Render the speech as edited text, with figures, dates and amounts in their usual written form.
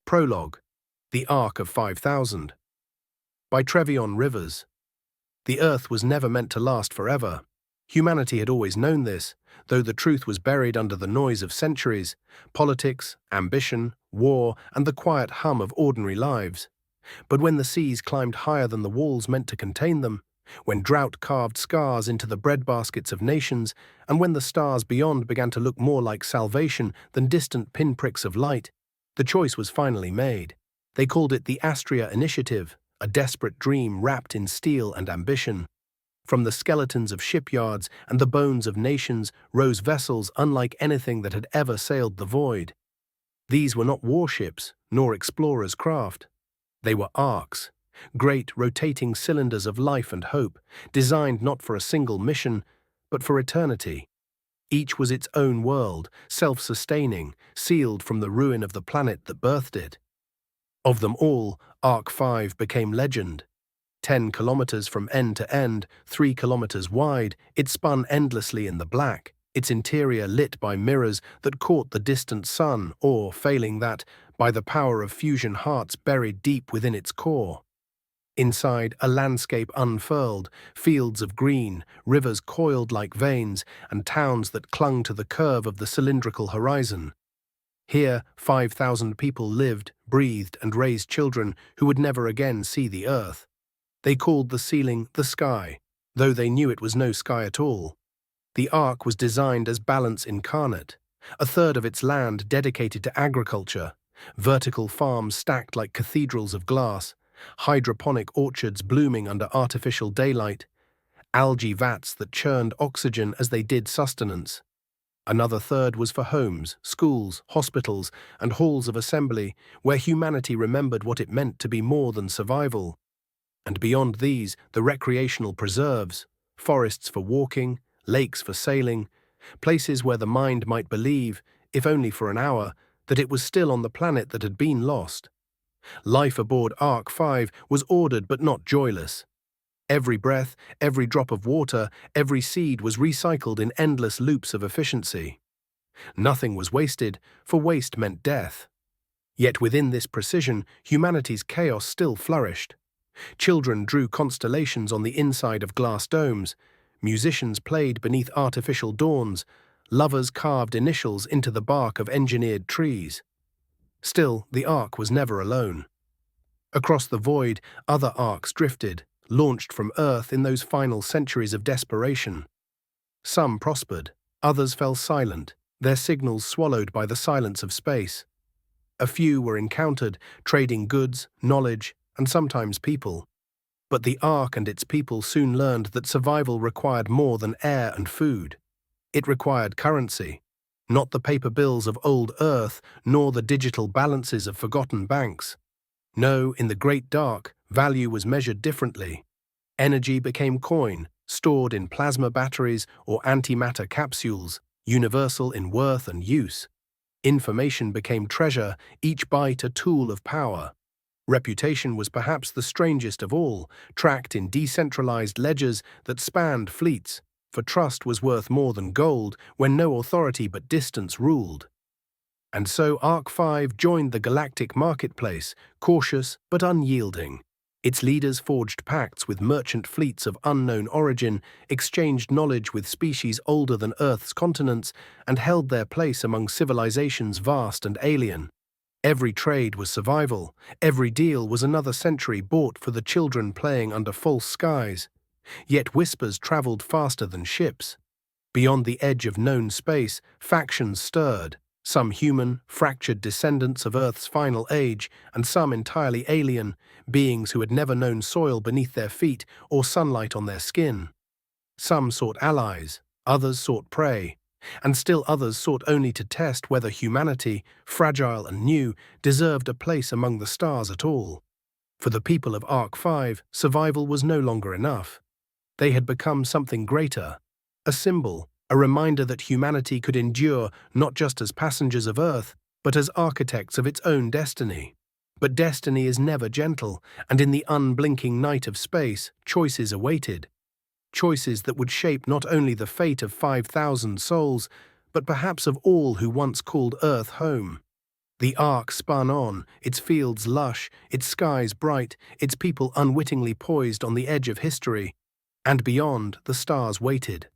Prologue, The Ark of 5000, by Trevion Rivers. The Earth was never meant to last forever. Humanity had always known this, though the truth was buried under the noise of centuries, politics, ambition, war, and the quiet hum of ordinary lives. But when the seas climbed higher than the walls meant to contain them, when drought carved scars into the breadbaskets of nations, and when the stars beyond began to look more like salvation than distant pinpricks of light, the choice was finally made. They called it the Astria Initiative, a desperate dream wrapped in steel and ambition. From the skeletons of shipyards and the bones of nations rose vessels unlike anything that had ever sailed the void. These were not warships, nor explorers' craft. They were arks, great rotating cylinders of life and hope, designed not for a single mission, but for eternity. Each was its own world, self-sustaining, sealed from the ruin of the planet that birthed it. Of them all, Ark 5 became legend. 10 kilometers from end to end, 3 kilometers wide, it spun endlessly in the black, its interior lit by mirrors that caught the distant sun or, failing that, by the power of fusion hearts buried deep within its core. Inside, a landscape unfurled, fields of green, rivers coiled like veins, and towns that clung to the curve of the cylindrical horizon. Here, 5,000 people lived, breathed, and raised children who would never again see the earth. They called the ceiling the sky, though they knew it was no sky at all. The Ark was designed as balance incarnate, a third of its land dedicated to agriculture, vertical farms stacked like cathedrals of glass, hydroponic orchards blooming under artificial daylight, algae vats that churned oxygen as they did sustenance. Another third was for homes, schools, hospitals, and halls of assembly where humanity remembered what it meant to be more than survival. And beyond these, the recreational preserves, forests for walking, lakes for sailing, places where the mind might believe, if only for an hour, that it was still on the planet that had been lost. Life aboard Ark 5 was ordered but not joyless. Every breath, every drop of water, every seed was recycled in endless loops of efficiency. Nothing was wasted, for waste meant death. Yet within this precision, humanity's chaos still flourished. Children drew constellations on the inside of glass domes, musicians played beneath artificial dawns, lovers carved initials into the bark of engineered trees. Still, the Ark was never alone. Across the void, other arks drifted, launched from Earth in those final centuries of desperation. Some prospered, others fell silent, their signals swallowed by the silence of space. A few were encountered, trading goods, knowledge, and sometimes people. But the Ark and its people soon learned that survival required more than air and food. It required currency. Not the paper bills of old Earth, nor the digital balances of forgotten banks. No, in the Great Dark, value was measured differently. Energy became coin, stored in plasma batteries or antimatter capsules, universal in worth and use. Information became treasure, each byte a tool of power. Reputation was perhaps the strangest of all, tracked in decentralized ledgers that spanned fleets, for trust was worth more than gold when no authority but distance ruled. And so Ark 5 joined the galactic marketplace, cautious but unyielding. Its leaders forged pacts with merchant fleets of unknown origin, exchanged knowledge with species older than Earth's continents, and held their place among civilizations vast and alien. Every trade was survival, every deal was another century bought for the children playing under false skies. Yet whispers traveled faster than ships. Beyond the edge of known space, factions stirred, some human, fractured descendants of Earth's final age, and some entirely alien, beings who had never known soil beneath their feet or sunlight on their skin. Some sought allies, others sought prey, and still others sought only to test whether humanity, fragile and new, deserved a place among the stars at all. For the people of Ark 5, survival was no longer enough. They had become something greater, a symbol, a reminder that humanity could endure not just as passengers of Earth, but as architects of its own destiny. But destiny is never gentle, and in the unblinking night of space, choices awaited. Choices that would shape not only the fate of 5,000 souls, but perhaps of all who once called Earth home. The arc spun on, its fields lush, its skies bright, its people unwittingly poised on the edge of history. And beyond, the stars waited.